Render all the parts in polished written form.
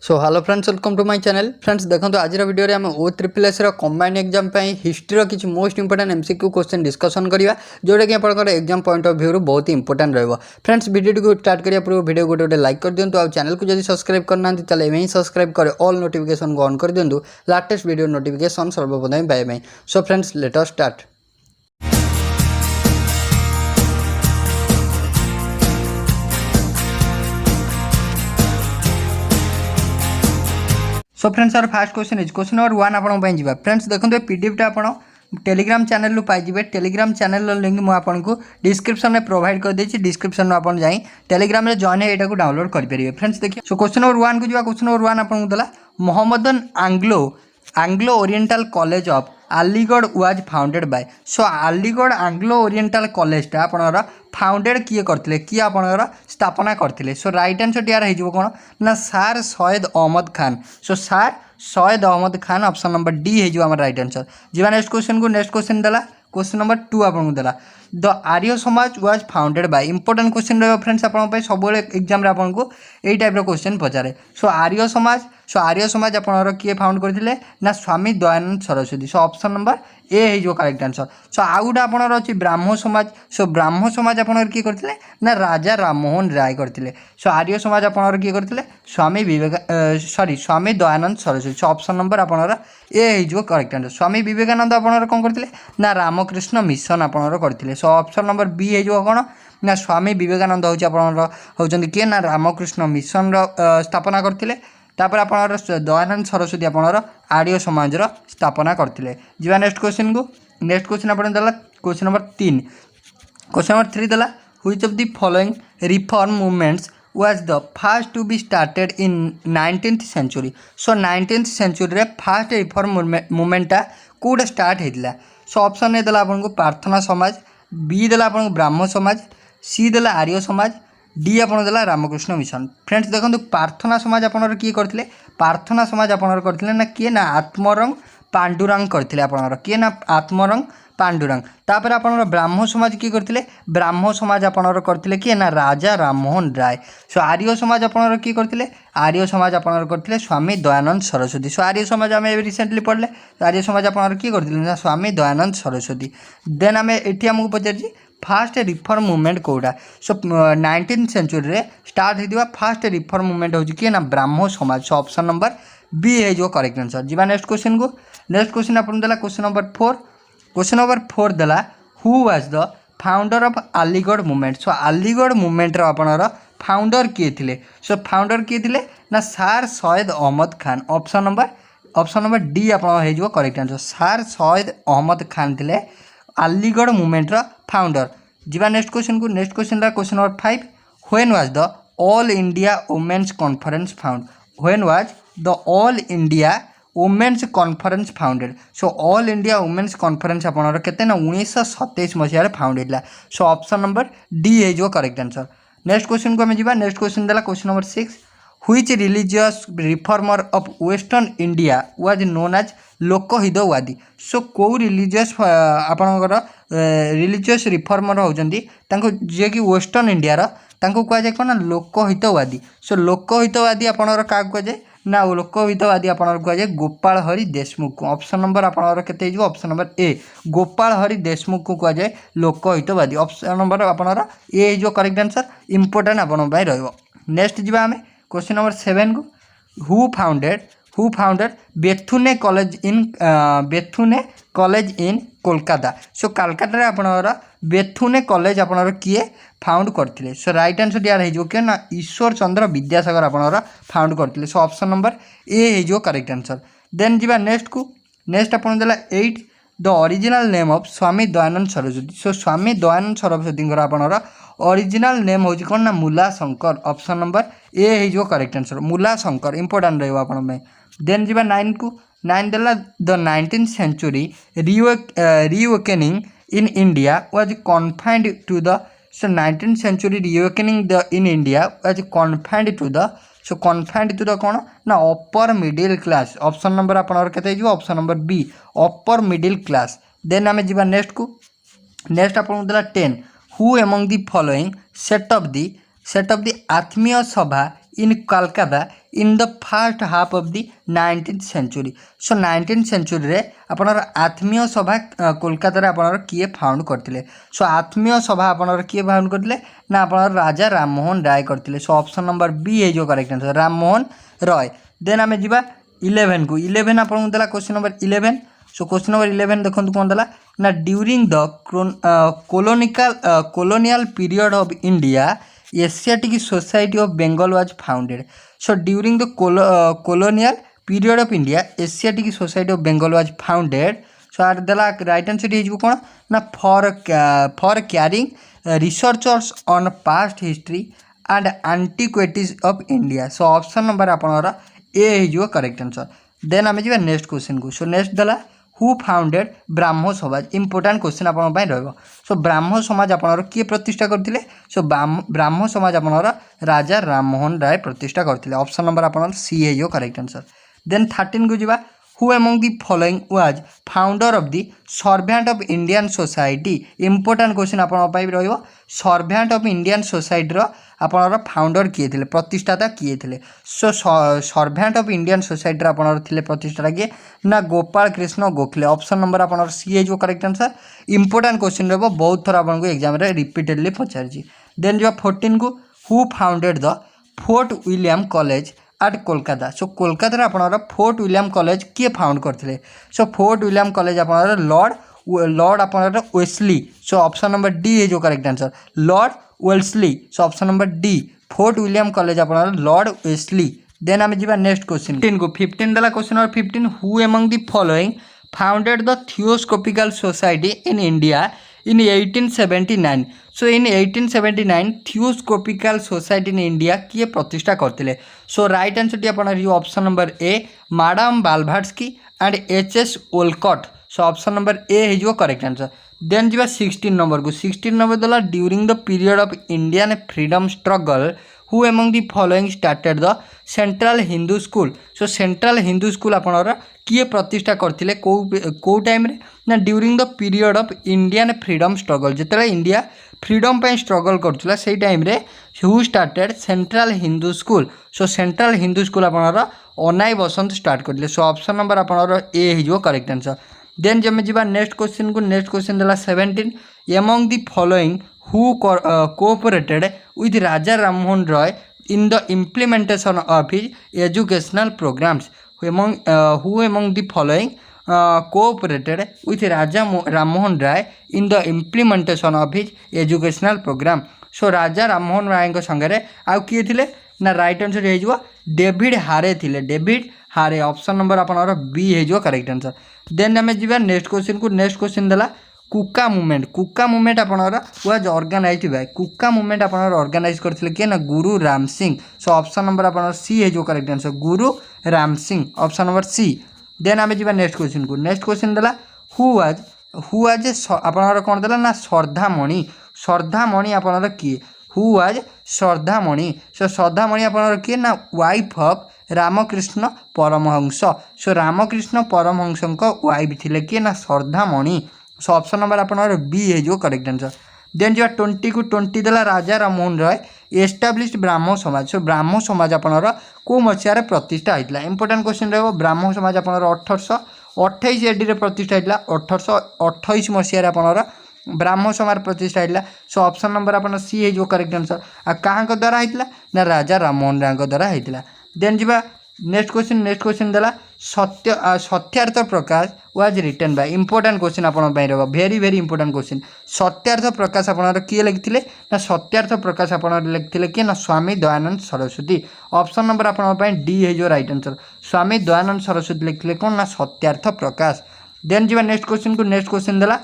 So hello friends, welcome to my channel. Friends देखो आज video रे हम O-SSS कंबाइंड एग्जाम हिस्ट्री किसी most important MCQ question discussion करवा जोटा कि आपंकर एग्जाम पॉइंट ऑफ व्यू बहुत इंपोर्टेंट रहा। फ्रेंड्स वीडियो को स्टार्ट करिया पूर्व वीडियो गोटे लाइक कर दिंतु। और चैनल को जब सब्सक्राइब करना ही सब्सक्राइब कर ऑल नोटिफिकेशन को ऑन कर दिंतु लेटेस्ट वीडियो नोटिफिकेशन सर्वप्रथम पाइबा। So friends let us start. So friends our first question is question number 1 आपन जी। फ्रेंड्स देखो पीडीएफ आपन टेलीग्राम चैनल रु पाइबे। टेलीग्राम चैनल लिंक मुझे आपको डिस्क्रिप्शन में प्रोवाइड कर देछि। डिस्क्रिप्शन में आपन जाई टेलीग्राम में जॉइन है एटा को डाउनलोड कर परिबे। फ्रेंड्स देखिए सो क्वेश्चन नंबर 1 को जीवा। क्वेश्चन नंबर 1 आपन दला Mohammedan Anglo Oriental College of Aligarh was founded by. So Aligarh Anglo Oriental कॉलेजटा आपनर फाउंडेड किए करथिले कि आपनर स्थापना करथिले। सो राइट आंसर यार हो कोन ना sir Syed Ahmad Khan. So sir Syed Ahmad Khan option number D है जो हमारा राइट आंसर। जीवा नेक्स्ट क्वेश्चन को। नेक्स्ट क्वेश्चन दला क्वेश्चन नंबर 2 आपन दला the Arya Samaj was founded by. Important question रहा फ्रेंड्स आपन सब एग्जाम रे आपन को एई टाइप रो क्वेश्चन पचारे। सो आर्य समाज आपन किए फाउंड करथिले ना Swami Dayanand Saraswati. So option number A है जो करेक्ट आंसर। सो आउट आपन अछि ब्राह्मण समाज। सो ब्राह्मण समाज आपन किए करथिले ना राजा राममोहन राय करथिले। सो आर्य समाज आपन किए करथिले Swami Dayanand Saraswati. So option number आपन ए है जो करेक्ट आंसर। स्वामी विवेकानंद आपन कोन करथिले ना रामकृष्ण मिशन आपन करथिले। सो ऑप्शन नंबर बी है जो कोन ना स्वामी विवेकानंद होची आपन होचंदी के ना रामकृष्ण मिशन स्थापना करथिले। तापर आपनर दयानंद सरस्वती आपनर आर्य समाज स्थापना करथिले। जीवा नेक्स्ट क्वेश्चन को। नेक्स्ट क्वेश्चन आपन दला क्वेश्चन नंबर 3। क्वेश्चन नंबर 3 दला which of the following reform movements was the first to be started in 19th century। So 19th century रे फर्स्ट रिफॉर्म मूवमेंटा कोड स्टार्ट हेतिला। सो ऑप्शन ए दला आपन को प्रार्थना समाज, बी दला आपन को ब्राह्मण समाज, सी दला आर्य समाज, डी आपन दला रामकृष्ण मिशन। फ्रेंड्स देखो प्रार्थना समाज आपन किए करथिले प्रार्थना समाज आपन करथिले ना किए ना आत्मरंग पांडुरंग करथिले आपन किए ना आत्मरंग पांडुरंग। तापर आपन ब्राह्मण समाज किए करथिले ब्राह्मण समाज आपन करथिले किए ना राजा राममोहन राय। सो आर्य समाज आपन किए करथिले आर्य समाज आपन करथिले स्वामी दयानंद सरस्वती। सो आर्य समाज आमे रिसेंटली पढ़ले आर्य समाज आपन किए करथिले ना स्वामी दयानंद सरस्वती। देन आमे एठी हमकु पचारछि फास्ट रिफॉर्म मूवमेंट कोडा। सो 19th सेंचुरी रे स्टार्ट हेदिवा फास्ट रिफॉर्म मूवमेंट होछि कि ना ब्राह्मण समाज। सो ऑप्शन नंबर बी है जो करेक्ट आंसर। जीवा नेक्स्ट क्वेश्चन को। नेक्स्ट क्वेश्चन अपन दला क्वेश्चन नंबर 4। क्वेश्चन नंबर 4 दला who was the founder of Aligarh movement. So Aligarh movement रो आपनर फाउंडर किए थिले। सो फाउंडर किए थिले ना sir Syed Ahmad Khan. Option number D आपन है जो correct answer. Sir Syed Ahmad Khan थिले अलीगढ़ मूवमेंट रो फाउंडर। जीवा नेक्स्ट क्वेश्चन को। नेक्स्ट क्वेश्चन ला question number 5 when was the all India women's conference found. When was the all India women's conference founded. So all India women's conference आपनर केते ना 1927 मसिया रे फाउंड हेला। सो ऑप्शन नंबर डी है जो करेक्ट आंसर। नेक्स्ट क्वेश्चन को हम जीवा। नेक्स्ट क्वेश्चन दला question number 6 which religious reformer of western India was known as Lokhitwadi. So को रिलीजियस आपनकर रिलीजियस रिफॉर्मर होजंदी तांको जे कि वेस्टर्न इंडिया रो तांको कह जाय कोन लोकहितवादी। सो लोकहितवादी आपनकर का कह जाय ना लोकहितवादी आपनकर कह जाय गोपाल हरि देशमुख। ऑप्शन नंबर आपनकर केते जो option number A Gopal Hari Deshmukh को कह जाय लोकहितवादी। ऑप्शन नंबर आपनकर ए जो करेक्ट आंसर इंपोर्टेंट आपन बाय रहइबो। नेक्स्ट जीवा हमें क्वेश्चन नंबर 7 को। Who founded Bethune college in Kolkata. So Calcutta रे आपनर बेथुने कॉलेज आपनर किए फाउंड करथिले। सो राइट आंसर यार है जो के ना ईश्वर चंद्र विद्यासागर आपनर फाउंड करथिले। सो ऑप्शन नंबर ए है जो करेक्ट आंसर। देन जीवा नेक्स्ट को। नेक्स्ट आपन देला 8 the original name of Swami Dayanand Saraswati. So Swami Dayanand Saraswati आपनर ओरिजिनल नेम होची कोन ना Mula Shankar. Option number A है जो correct answer Mula Shankar important रहइबो आपन में। देन जीवा 9 को। 9 देला the 19th century reawakening in India was confined to the। so 19th century reawakening in India was confined to the। so confined to the कोन ना upper middle class. Option number आपनर केते जो option number B upper middle class. Then हमें जीवा next को। Next आपन देला 10 who among the following set of the Atmiya Sabha in Calcutta in the first half of the 19th century. So 19th century रे आपनर आत्मीय सभा कोलकाता रे आपनर किए फाउंड करथिले. सो आत्मीय सभा आपनर किए फाउंड करथिले ना आपनर राजा राममोहन राय करथिले. सो ऑप्शन नंबर बी है जो correct answer Rammohan Roy. Then आमे जिबा 11 को 11 आपन देला question number 11. So question number 11 देखंतु कोन देला ना during the colonial period of India Asiatic Society of Bengal was founded. So during the colonial period of India Asiatic Society of Bengal was founded. So आर देला right answer हे कोन ना for carrying researchers on past history and antiquities of India. So option number आपनरा A हे correct answer. Then आमे जिबा next question को. सो नेक्स्ट देला who founded Brahmo Samaj. Important question आपण रहा. सो ब्राह्मो समाज आपनर किए प्रतिष्ठा करथिले. सो ब्राह्मो समाज आपनर राजा राममोहन राय प्रतिष्ठा करथिले. ऑप्शन नंबर आपनर सी है करेक्ट आंसर. देन 13 को जिबा who among the following was founder of the servant of Indian society. Important question आपण रहा. सर्वेंट ऑफ इंडियन सोसाइटी रो आपनर फाउंडर किए थे प्रतिष्ठाता किए थे. So servant of Indian society आपनर थिले प्रतिष्ठाता किए ना गोपाल कृष्ण गोखले. ऑप्शन नंबर आपनर सी है जो करेक्ट आंसर. इंपोर्टाट क्वेश्चन रहो बहुत थर आपको एग्जाम रे रिपीटेडली पचार. देन जो 14 को who founded the Fort William college at Kolkata. So Kolkata आपनर फोर्ट विलियम कॉलेज किए फाउंड करथिले. सो फोर्ट विलियम कॉलेज आपनर लॉर्ड आपनर Wellesley. So option number D है जो correct answer lord Wellesley. So option number D Fort William college आपनर lord Wellesley. Then आमे जिबा नेक्स्ट क्वेश्चन 15 को 15 देला question number 15 who among the following founded the theosophical society in India in 1879. So in 1879 theosophical society in India किए प्रतिष्ठा करथिले. So right answer टी आपन option number A madam Blavatsky and H S. Olcott. So option number A है जो correct answer. Then जिबा 16 number को 16 number दला during the period of Indian freedom struggle who among the following started the central Hindu school. So central Hindu school आपनर किए प्रतिष्ठा करथिले को टाइम रे ना during the period of Indian freedom struggle. जिते इंडिया फ्रीडम पे स्ट्रगल करथिला से टाइम रे who started central Hindu school. So central Hindu school आपनर अनाई बसंत स्टार्ट करथिले. सो ऑप्शन नंबर आपनर ए हिजो करेक्ट आंसर. देन जमे जिबा नेक्स्ट क्वेश्चन को. नेक्स्ट क्वेश्चन देला 17 among the following who cooperated with Raja Rammohan Roy in the implementation of his educational programs. Who among the following cooperated with Raja Rammohan Rai in the implementation of his educational program. So Raja Rammohan Rai को संगे आउ किए थिले ना right answer हे जो David हारे थिले. डेविड हारे ऑप्शन नंबर आपनर बी हे जो करेक्ट आंसर. देन हमें जीवा नेक्स्ट क्वेश्चन को. नेक्स्ट क्वेश्चन देला कुका मुवमेंट आपनर was organized by Kuka movement आपनर ऑर्गेनाइज करथिले के ना Guru Ram Singh. So option number आपनर सी है जो correct answer Guru Ram Singh option number C. Then आमे जिबा नेक्स्ट क्वेश्चन को. नेक्स्ट क्वेश्चन देला हु वाज आपनर कोन देला ना श्रद्धामणि आपनर किए. Who was श्रद्धामणि. सो श्रद्धामणि आपनर किए ना वाइफ ऑफ रामकृष्ण परमहंस. सो रामकृष्ण परमहंस को वाइफ थिले के ना श्रद्धामणि. सो ऑप्शन नंबर आपनर बी है जो करेक्ट आंसर. देन जो 20 को 20 देला राजा राममोहन राय एस्टाब्लिश्ड ब्राह्मो समाज. सो ब्राह्मो समाज आपनर को मसिया प्रतिष्ठा होइतला. इंपोर्टेंट क्वेश्चन रहबो ब्राह्मो समाज आपनर 1828 एडी रे प्रतिष्ठा होइतला. 1828 मसिया रे आपनर ब्राह्मो समाज प्रतिष्ठा होइतला. सो ऑप्शन नंबर आपनर सी है जो करेक्ट आंसर. आ कहां को द्वारा होइतला ना राजा राममोहन राय को द्वारा होइतला. देन जिबा नेक्स्ट क्वेश्चन देला Satyarth Prakash was written by. Important question आपन बाय रहबो very very important question. Satyarth Prakash आपनर किए लिखथिले ना सत्यार्थ प्रकाश आपनर लिखथिले कि ना स्वामी दयानंद सरस्वती. ऑप्शन नंबर आपन बाय डी है जो राइट आंसर स्वामी दयानंद सरस्वती लिखथिले कोन ना सत्यार्थ प्रकाश. देन जिबा नेक्स्ट क्वेश्चन को. नेक्स्ट क्वेश्चन देला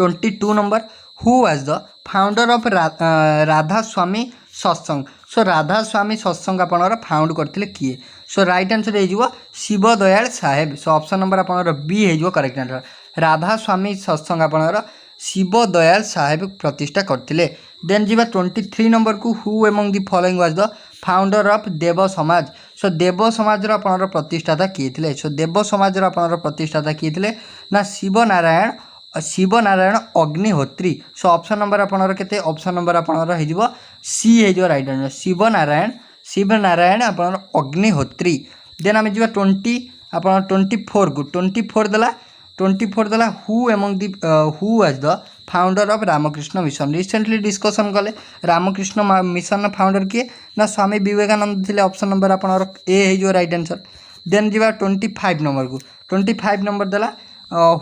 22 number who was the founder of Radha स्वामी सत्संग. सो राधा स्वामी सत्संग आपनर फाउंड करथिले किए. सो राइट आंसर हे जो शिव दयाल साहेब. सो ऑप्शन नंबर आपनर बी हे जो करेक्ट आंसर राधा स्वामी सत्संग आपनर शिव दयाल साहेब प्रतिष्ठा करथिले. देन जिबा 23 नंबर को who among the following was the founder of Dev Samaj. So देव समाज रो आपनर प्रतिष्ठाता किए थिले. सो देव समाज रो आपनर प्रतिष्ठाता किए थिले ना Shiv Narayan Agnihotri. So option number आपनर केते ऑप्शन नंबर आपनर हे जिवो सी हे जो राइट आंसर शिव नारायण शिव नारायण आपन अग्निहोत्री। देन आम जी 20 आप 24 को 24 देला who among the who was the founder of Ramakrishna Mission. Recently discussion कले रामकृष्ण मिशन फाउंडर किए ना स्वामी विवेकानंद थे। ऑप्शन नंबर आप ए हो राइट आंसर। देन जी 25 नंबर को 25 नंबर देला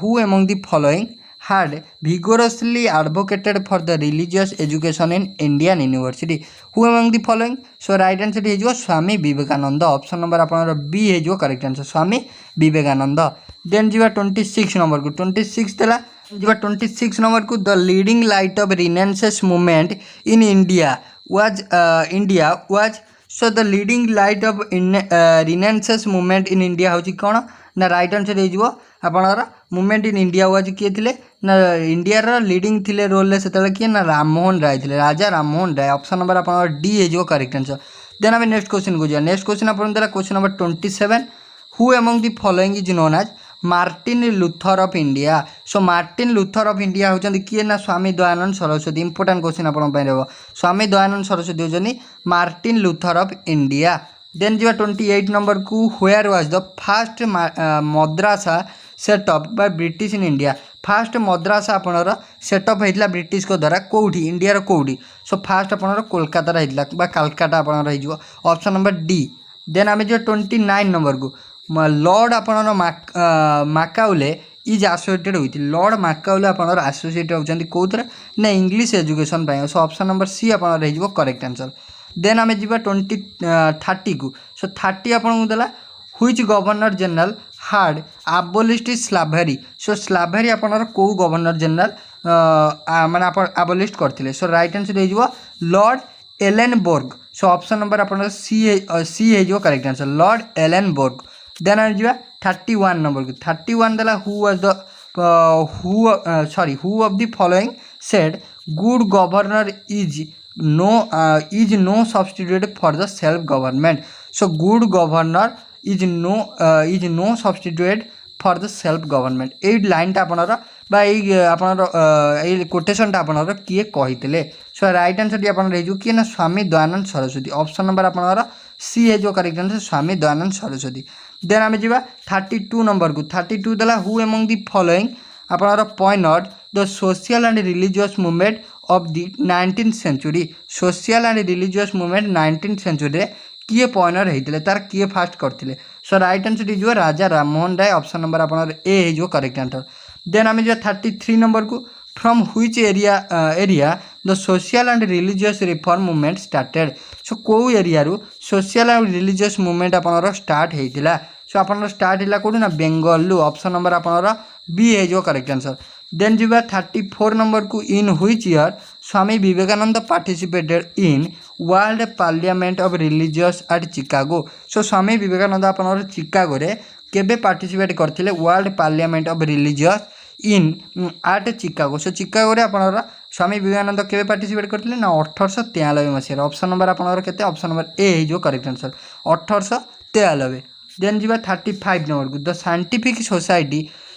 who among the following had vigorously advocated for the religious education in Indian University. Who among the following? So right answer is Swami Vivekananda. Option number आपन B है correct answer Swami Vivekananda. Then जी 26 number को 26 देला जी 26 number को the leading light of Renaissance movement in India was so the leading light of Renaissance movement in India होची कौन ना right answer हो आपणर movement in India was किए थे ना इंडिया लीडिंग थिले रोल से किए ना राममोहन राय थे राजा राममोहन राय। ऑप्शन नंबर आप डी हो करेक्ट आंसर। देन आम नेक्स्ट क्वेश्चन को जाए। नेक्स्ट क्वेश्चन आप question number 27 who among the following is known as Martin Luther of India. So Martin Luther of India होती किए ना स्वामी दयानंद सरस्वती। इंपोर्टेंट क्वेश्चन आप स्वामी दयानंद सरस्वती होती Martin Luther of India. Then जी 28 नंबर को where was the first madrasa setup bye British in India. First madrasa आपणर set up होता British को द्वारा कौटी इंडिया कौटी। सो फास्ट आपणर कोलकाता होता कालकाटा आपणर हो ऑप्शन नंबर डी। देन आम जो 29 नंबर को लॉर्ड आपणर Macaulay is associated with lord Macaulay आपणर एसोसिएटेड होती कौन ना English education. So option number C आपणर हो करेक्ट आंसर। देन आम जी 30 को सो 30 आपको देला व्हिच गवर्नर जनरल हार्ड आबोलिस्ट स्लाभेरी। सो स्लाभेरी आपनर को गवर्नर जनरल माने आप आबोलिस्ट करथिले। सो राइट आंसर हो लॉर्ड एलेनबर्ग। सो ऑप्शन नंबर आप सी हो करेक्ट आंसर लॉर्ड एलेनबर्ग। देन आम जी 31 नंबर को 31 देला who was the who of the following said good governor is no substitute for the self government. So good governor is no substitute for the self government. ए line टा आपनर बा ए quotation टा आपनर किए कहितले। सो राइट आंसर डी आपनर हेजु किए ना स्वामी दयानंद सरस्वती। ऑप्शन नंबर आपनर सी है जो correct answer Swami Dayanand Saraswati. Then आम जी 32 नंबर को 32 देला हु एमंग दी फॉलोइंग आपनर point out the social and religious movement of the 19th century. Social and religious movement 19th century किए पॉइनर होते तार किए फास्ट करते। सो राइट आंसर हो राजा राममोहन राय। ऑप्शन नंबर आप ए हो करेक्ट आंसर। देन आम जो 33 नंबर को from which area the social and religious reform movement started. So कौ area social and religious movement आप स्टार्ट होता। सो आप स्टार्ट है कौन ना बेंगल। ऑप्शन नंबर आप बी हो करेक्ट आंसर। देन जी 34 नंबर को in which year Swami Vivekananda participated in world parliament of religious at Chicago. So Swami Vivekananda आप चिकागो रे केबे पार्टिसिपेट करथिले world parliament of religious in eight Chicago. So Chicago रे आप स्वामी विवेकानंद केबे पार्टिसिपेट करथिले ना 1893 मसीह। ऑप्शन नंबर आप केते ऑप्शन नंबर ए जो करेक्ट आंसर 1893। देन जी 35 नंबर को the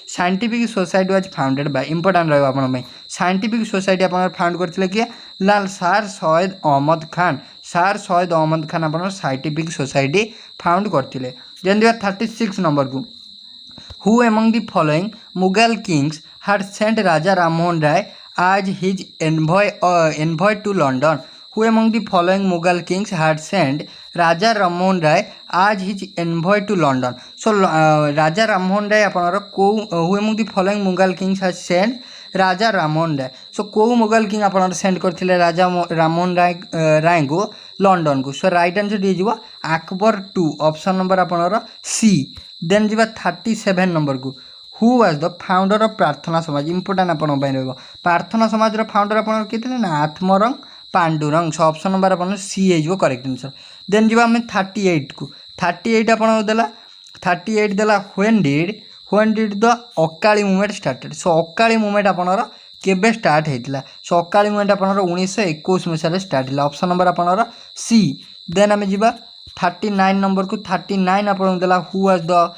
scientific society was founded by important रहा आप साइंटिफिक सोसाइटी आप फाउंड करते किए लाल सार सैयद अहमद खान। सार सैयद अहमद खान आप साइंटिफिक सोसाइटी फाउंड करते। देन 36 नंबर को who among the following Mughal kings had sent Raja Rammohan Roy as his envoy to London. Who among the following Mughal kings had sent Raja Rammohan Roy as his envoy to London. So Raja Rammohan Roy आपनर को who among the following Mughal kings had sent Raja Rammohan Roy. So को Mughal king आपनर send करथिले राजा राममोहन राय को London को। सो right answer हो Akbar 2। Option number आपनर C. Then जी 37 number को who was the founder of प्रार्थना समाज। इंपोर्टेंट आपन प्रार्थना समाज फाउंडर आपनर किए ना आत्मरंग पांडुरंग। सो ऑप्शन नंबर आप सी हो करेक्ट आंसर। देन जी आम 38 को 38 आपन देला 38 देला when did the Akali movement started. So Akali movement आपनर केबे स्टार्ट होता। सो अकाली मूवमेंट आपनर 1921 मसीह स्टार्ट है। ऑप्शन नंबर आपनर सी। देन आम जी 39 नंबर को 39 आपन देला who was the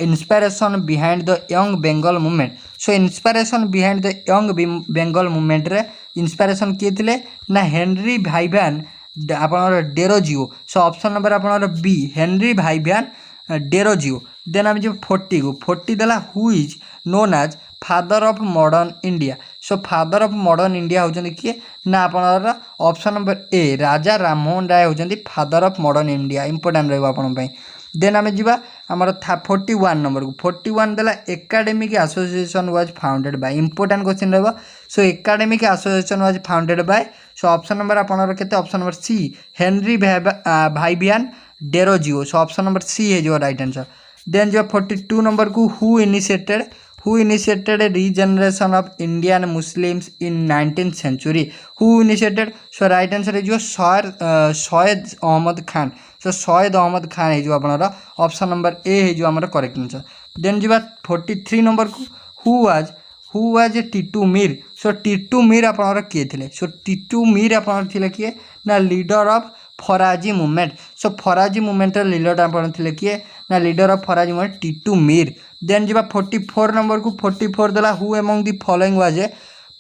inspiration behind the young Bengal movement. So inspiration behind the young Bengal movement रे इंस्पिरेशन किए थे ना हेनरी भाइभान आपणर डेरोजिओ। सो ऑप्शन नंबर आपणर B Henry Vivian Derozio. Then आम जो 40 को 40 देला who is known as father of modern India. So father of modern India होचंदी किए ना आपणर option number A Raja Rammohan Roy होचंदी father of modern India. Important रहबो आपन पई। देन आम जा आमर 41 नंबर को 41 देला academic association was founded by. Important question रहबो। So academic association was founded by. So option number आपनर केते option number C Henry Vivian Derozio. So option number C है जो राइट आंसर। देन जो 42 नंबर को who initiated regeneration of Indian Muslims in 19th century. Who initiated. So right answer है जो सैयद अहमद खान। सो सैयद अहमद खान है जो आपनर ऑप्शन नंबर ए है जो हमर करेक्ट आंसर। देन जी 43 नंबर को who was Titu Mir. So Titu Mir आपनर किए थिले। सो टीटू मीर आपनर थिले किए ना leader of Faraizi movement. So Faraizi movement leader आपन थिले किए ना leader of Faraizi movement Titu Mir. Then जी 44 नंबर को 44 देला who among the following was a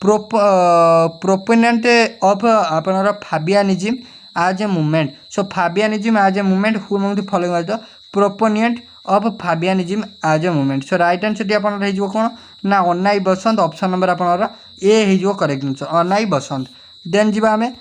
proponent of आपनर Fabianism as a movement. So Fabianism as a movement who among the following was the proponent of Fabianism as a movement. So right answer टी आपनर हेजो कोन ना अनाई बसंत। Option number आपनर A हेजो correct answer Annie Besant. Then जी हमें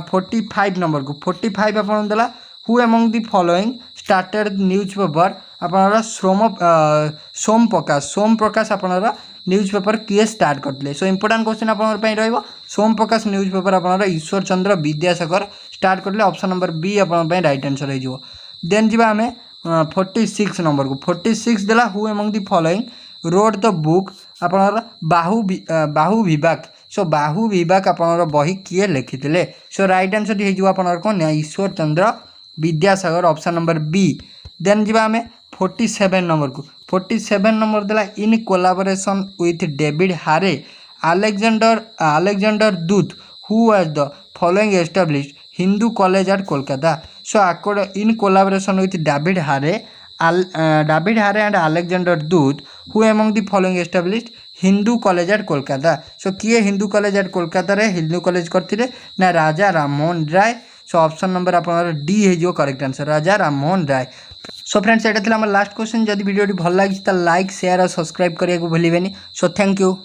45 number को 45 आपन देला who among the following started newspaper आपनर सोम प्रकाश आपनर न्यूज पेपर किए स्टार्ट करते। सो इंपोर्टेंट क्वेश्चन आपनर पई रहइबो सोम प्रकाश न्यूज पेपर आपनर ईश्वर चंद्र विद्यासागर स्टार्ट करले। ऑप्शन नंबर बी आपन पई राइट आंसर है जो। देन जी हमें 46 नंबर को 46 देला who among the following wrote the book आपनर बाहु विभाग। सो बाहु विभाग आपनर बही किए लिखिथिले। सो राइट आंसर हे जो आपनर कोन Ishwar Chandra Vidyasagar option number B. Then जी हमें 47 नंबर को 47 नंबर देला in collaboration with David Hare Alexander Duff who was the following established Hindu college at Kolkata. So according in collaboration with David Hare and Alexander Duff who among the following established Hindu college at Kolkata. So किए Hindu college at Kolkata रे Hindu college करथिले ना राजा राममोहन राय। सो option number आपनर D है जो correct answer राजा Rammohan Roy. So friends एटा थिला हमर last question. जदि video भल लागिस त लाइक शेयर और सब्सक्राइब करिया को भूलिबेनी। So thank you.